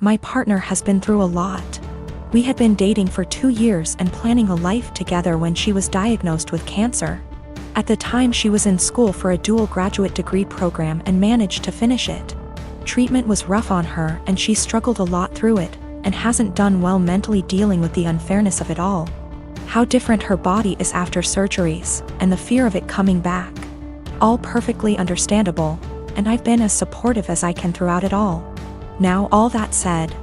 My partner has been through a lot. We had been dating for 2 years and planning a life together when she was diagnosed with cancer. At the time she was in school for a dual graduate degree program and managed to finish it. Treatment was rough on her and she struggled a lot through it, and hasn't done well mentally dealing with the unfairness of it all. How different her body is after surgeries, and the fear of it coming back. All perfectly understandable, and I've been as supportive as I can throughout it all. Now all that said,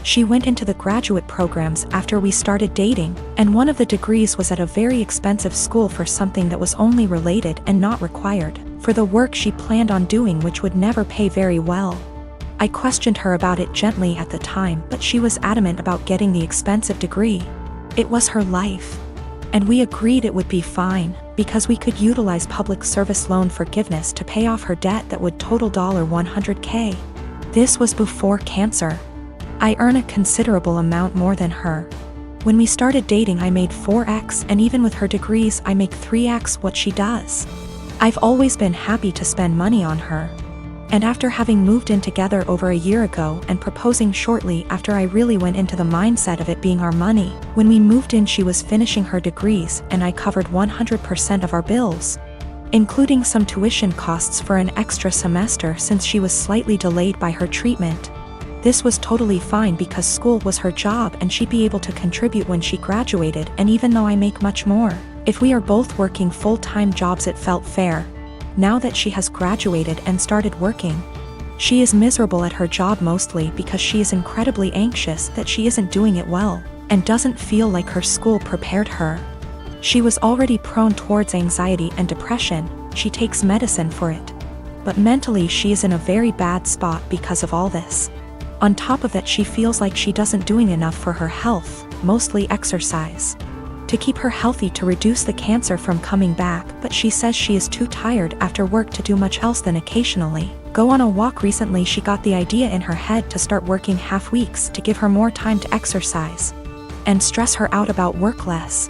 she went into the graduate programs after we started dating, and one of the degrees was at a very expensive school for something that was only related and not required for the work she planned on doing, which would never pay very well. I questioned her about it gently at the time, but she was adamant about getting the expensive degree. It was her life. And we agreed it would be fine, because we could utilize public service loan forgiveness to pay off her debt that would total $100K. This was before cancer. I earn a considerable amount more than her. When we started dating I made 4x, and even with her degrees I make 3x what she does. I've always been happy to spend money on her. And after having moved in together over a year ago and proposing shortly after, I really went into the mindset of it being our money. When we moved in she was finishing her degrees and I covered 100% of our bills, including some tuition costs for an extra semester since she was slightly delayed by her treatment. This was totally fine because school was her job and she'd be able to contribute when she graduated, and even though I make much more, if we are both working full-time jobs it felt fair. Now that she has graduated and started working, she is miserable at her job mostly because she is incredibly anxious that she isn't doing it well, and doesn't feel like her school prepared her. She was already prone towards anxiety and depression, she takes medicine for it. But mentally she is in a very bad spot because of all this. On top of that she feels like she doesn't doing enough for her health, mostly exercise, to keep her healthy to reduce the cancer from coming back, but she says she is too tired after work to do much else than occasionally go on a walk. Recently she got the idea in her head to start working half weeks to give her more time to exercise and stress her out about work less.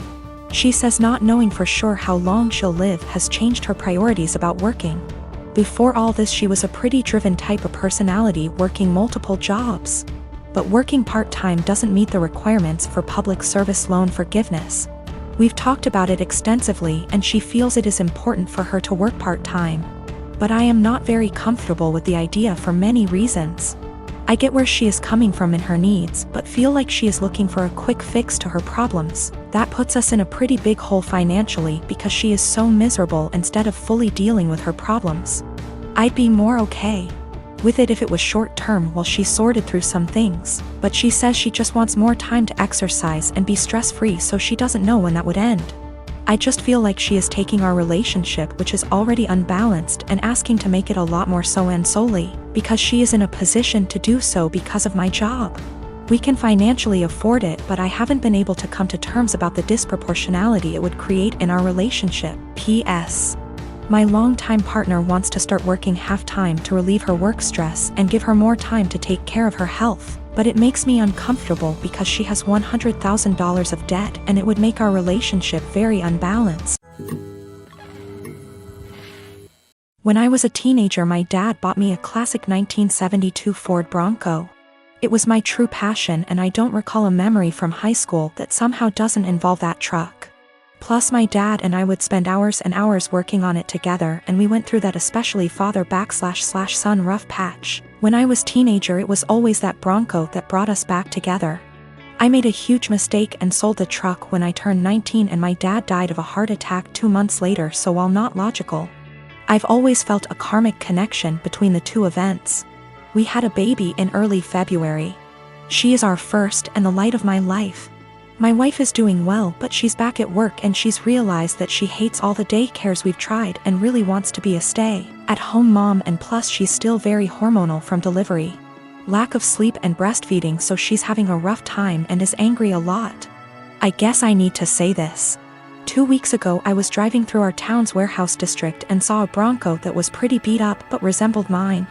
She says not knowing for sure how long she'll live has changed her priorities about working. Before all this she was a pretty driven type of personality, working multiple jobs. But working part-time doesn't meet the requirements for public service loan forgiveness. We've talked about it extensively and she feels it is important for her to work part-time. But I am not very comfortable with the idea for many reasons. I get where she is coming from in her needs, but feel like she is looking for a quick fix to her problems. That puts us in a pretty big hole financially because she is so miserable instead of fully dealing with her problems. I'd be more okay with it if it was short-term while she sorted through some things, but she says she just wants more time to exercise and be stress-free, so she doesn't know when that would end. I just feel like she is taking our relationship, which is already unbalanced, and asking to make it a lot more so, and solely because she is in a position to do so because of my job. We can financially afford it, but I haven't been able to come to terms about the disproportionality it would create in our relationship. P.S. My longtime partner wants to start working half-time to relieve her work stress and give her more time to take care of her health, but it makes me uncomfortable because she has $100,000 of debt and it would make our relationship very unbalanced. When I was a teenager my dad bought me a classic 1972 Ford Bronco. It was my true passion, and I don't recall a memory from high school that somehow doesn't involve that truck. Plus my dad and I would spend hours and hours working on it together, and we went through that especially father/son rough patch. When I was teenager it was always that Bronco that brought us back together. I made a huge mistake and sold the truck when I turned 19 and my dad died of a heart attack 2 months later, so while not logical, I've always felt a karmic connection between the two events. We had a baby in early February. She is our first and the light of my life. My wife is doing well, but she's back at work and she's realized that she hates all the daycares we've tried and really wants to be a stay-at-home mom, and plus she's still very hormonal from delivery, lack of sleep and breastfeeding, so she's having a rough time and is angry a lot. I guess I need to say this. 2 weeks ago I was driving through our town's warehouse district and saw a Bronco that was pretty beat up but resembled mine.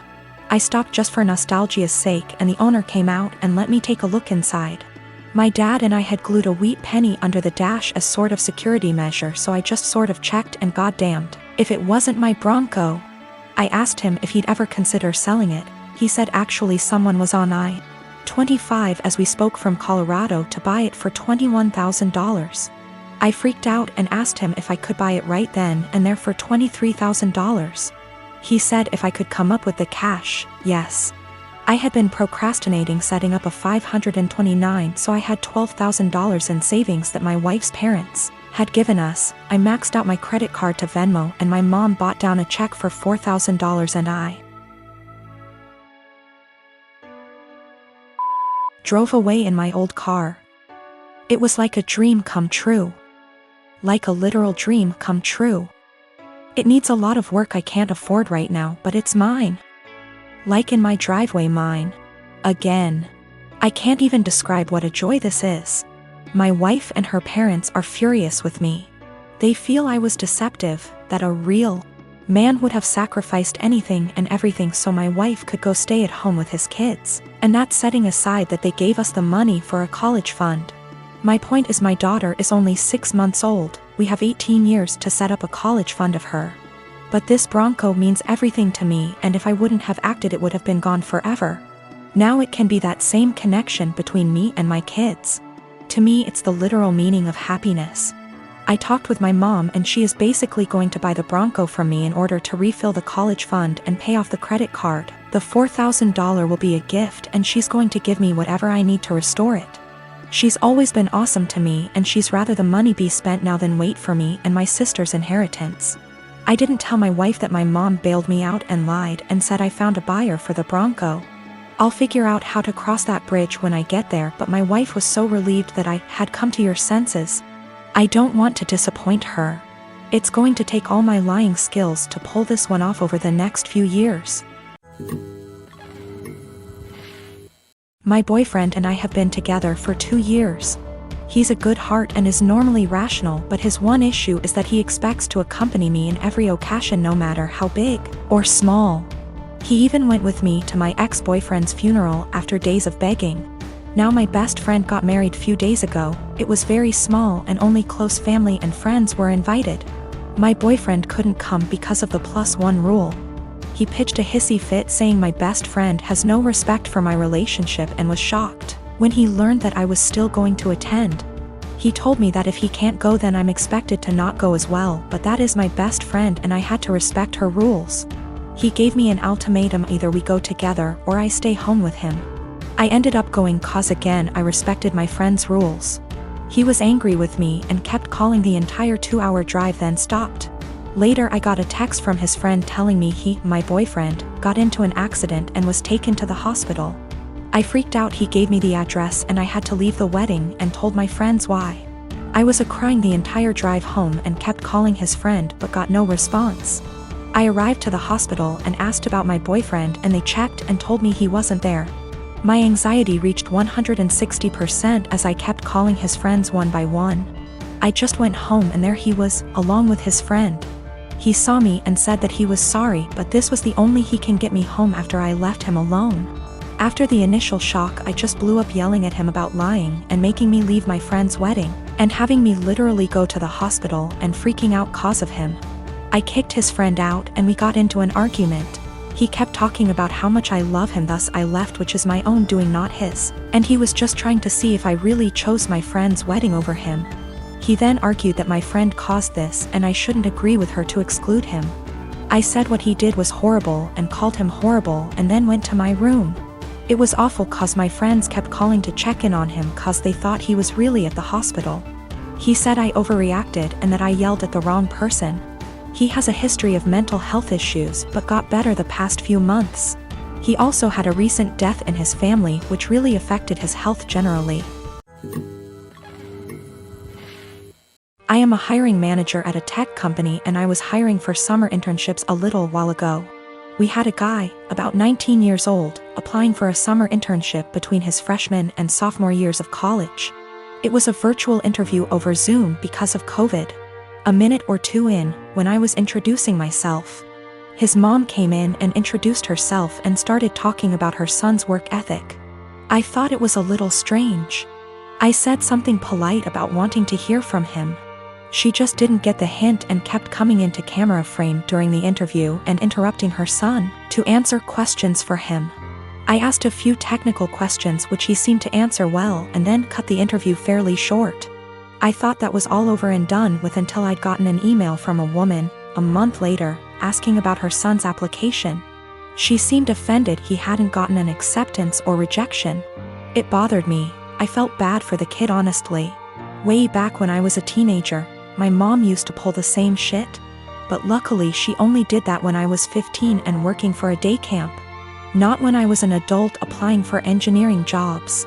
I stopped just for nostalgia's sake, and the owner came out and let me take a look inside. My dad and I had glued a wheat penny under the dash as sort of security measure, so I just sort of checked, and goddamned if it wasn't my Bronco. I asked him if he'd ever consider selling it. He said actually someone was on 25 as we spoke from Colorado to buy it for $21,000. I freaked out and asked him if I could buy it right then and there for $23,000. He said if I could come up with the cash, yes. I had been procrastinating setting up a $529, so I had $12,000 in savings that my wife's parents had given us. I maxed out my credit card to Venmo and my mom bought down a check for $4,000 and I drove away in my old car. It was like a dream come true. Like a literal dream come true. It needs a lot of work I can't afford right now, but it's mine. Like in my driveway, mine. Again. I can't even describe what a joy this is. My wife and her parents are furious with me. They feel I was deceptive, that a real man would have sacrificed anything and everything so my wife could go stay at home with his kids, and that's setting aside that they gave us the money for a college fund. My point is my daughter is only 6 months old, we have 18 years to set up a college fund of her. But this Bronco means everything to me, and if I wouldn't have acted it would have been gone forever. Now it can be that same connection between me and my kids. To me it's the literal meaning of happiness. I talked with my mom and she is basically going to buy the Bronco from me in order to refill the college fund and pay off the credit card. The $4,000 will be a gift and she's going to give me whatever I need to restore it. She's always been awesome to me and she's rather the money be spent now than wait for me and my sister's inheritance. I didn't tell my wife that my mom bailed me out and lied and said I found a buyer for the Bronco. I'll figure out how to cross that bridge when I get there, but my wife was so relieved that I had come to your senses. I don't want to disappoint her. It's going to take all my lying skills to pull this one off over the next few years. My boyfriend and I have been together for 2 years. He's a good heart and is normally rational, but his one issue is that he expects to accompany me in every occasion no matter how big or small. He even went with me to my ex-boyfriend's funeral after days of begging. Now my best friend got married few days ago. It was very small and only close family and friends were invited. My boyfriend couldn't come because of the +1 rule. He pitched a hissy fit saying my best friend has no respect for my relationship and was shocked when he learned that I was still going to attend. He told me that if he can't go then I'm expected to not go as well, but that is my best friend and I had to respect her rules. He gave me an ultimatum: either we go together or I stay home with him. I ended up going cause again I respected my friend's rules. He was angry with me and kept calling the entire 2-hour drive, then stopped. Later I got a text from his friend telling me he, my boyfriend, got into an accident and was taken to the hospital. I freaked out. He gave me the address and I had to leave the wedding and told my friends why. I was crying the entire drive home and kept calling his friend but got no response. I arrived to the hospital and asked about my boyfriend and they checked and told me he wasn't there. My anxiety reached 160% as I kept calling his friends one by one. I just went home and there he was, along with his friend. He saw me and said that he was sorry, but this was the only he can get me home after I left him alone. After the initial shock I just blew up yelling at him about lying and making me leave my friend's wedding, and having me literally go to the hospital and freaking out cause of him. I kicked his friend out and we got into an argument. He kept talking about how much I love him, thus I left, which is my own doing, not his, and he was just trying to see if I really chose my friend's wedding over him. He then argued that my friend caused this and I shouldn't agree with her to exclude him. I said what he did was horrible and called him horrible and then went to my room. It was awful cause my friends kept calling to check in on him cause they thought he was really at the hospital. He said I overreacted and that I yelled at the wrong person. He has a history of mental health issues but got better the past few months. He also had a recent death in his family which really affected his health generally. I am a hiring manager at a tech company and I was hiring for summer internships a little while ago. We had a guy, about 19 years old, applying for a summer internship between his freshman and sophomore years of college. It was a virtual interview over Zoom because of COVID. A minute or two in, when I was introducing myself, his mom came in and introduced herself and started talking about her son's work ethic. I thought it was a little strange. I said something polite about wanting to hear from him. She just didn't get the hint and kept coming into camera frame during the interview and interrupting her son to answer questions for him. I asked a few technical questions which he seemed to answer well and then cut the interview fairly short. I thought that was all over and done with until I'd gotten an email from a woman, a month later, asking about her son's application. She seemed offended he hadn't gotten an acceptance or rejection. It bothered me. I felt bad for the kid honestly. Way back when I was a teenager, my mom used to pull the same shit. But luckily she only did that when I was 15 and working for a day camp. Not when I was an adult applying for engineering jobs.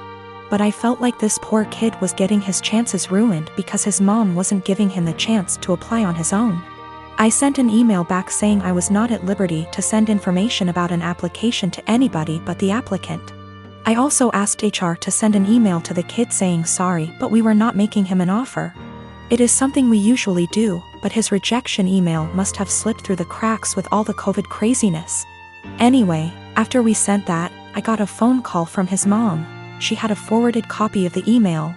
But I felt like this poor kid was getting his chances ruined because his mom wasn't giving him the chance to apply on his own. I sent an email back saying I was not at liberty to send information about an application to anybody but the applicant. I also asked HR to send an email to the kid saying sorry, but we were not making him an offer. It is something we usually do, but his rejection email must have slipped through the cracks with all the COVID craziness. Anyway, after we sent that, I got a phone call from his mom. She had a forwarded copy of the email.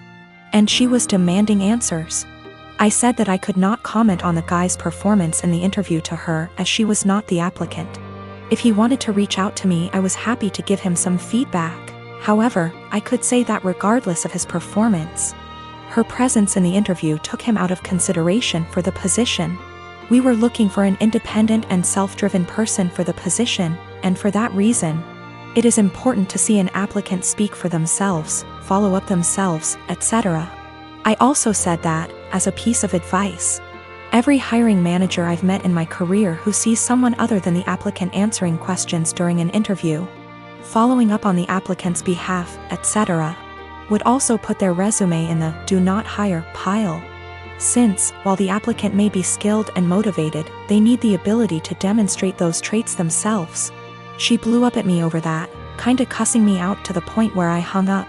And she was demanding answers. I said that I could not comment on the guy's performance in the interview to her as she was not the applicant. If he wanted to reach out to me, I was happy to give him some feedback. However, I could say that regardless of his performance, her presence in the interview took him out of consideration for the position. We were looking for an independent and self-driven person for the position, and for that reason, it is important to see an applicant speak for themselves, follow up themselves, etc. I also said that, as a piece of advice, every hiring manager I've met in my career who sees someone other than the applicant answering questions during an interview, following up on the applicant's behalf, etc., would also put their resume in the do not hire pile. Since, while the applicant may be skilled and motivated, they need the ability to demonstrate those traits themselves. She blew up at me over that, kinda cussing me out to the point where I hung up.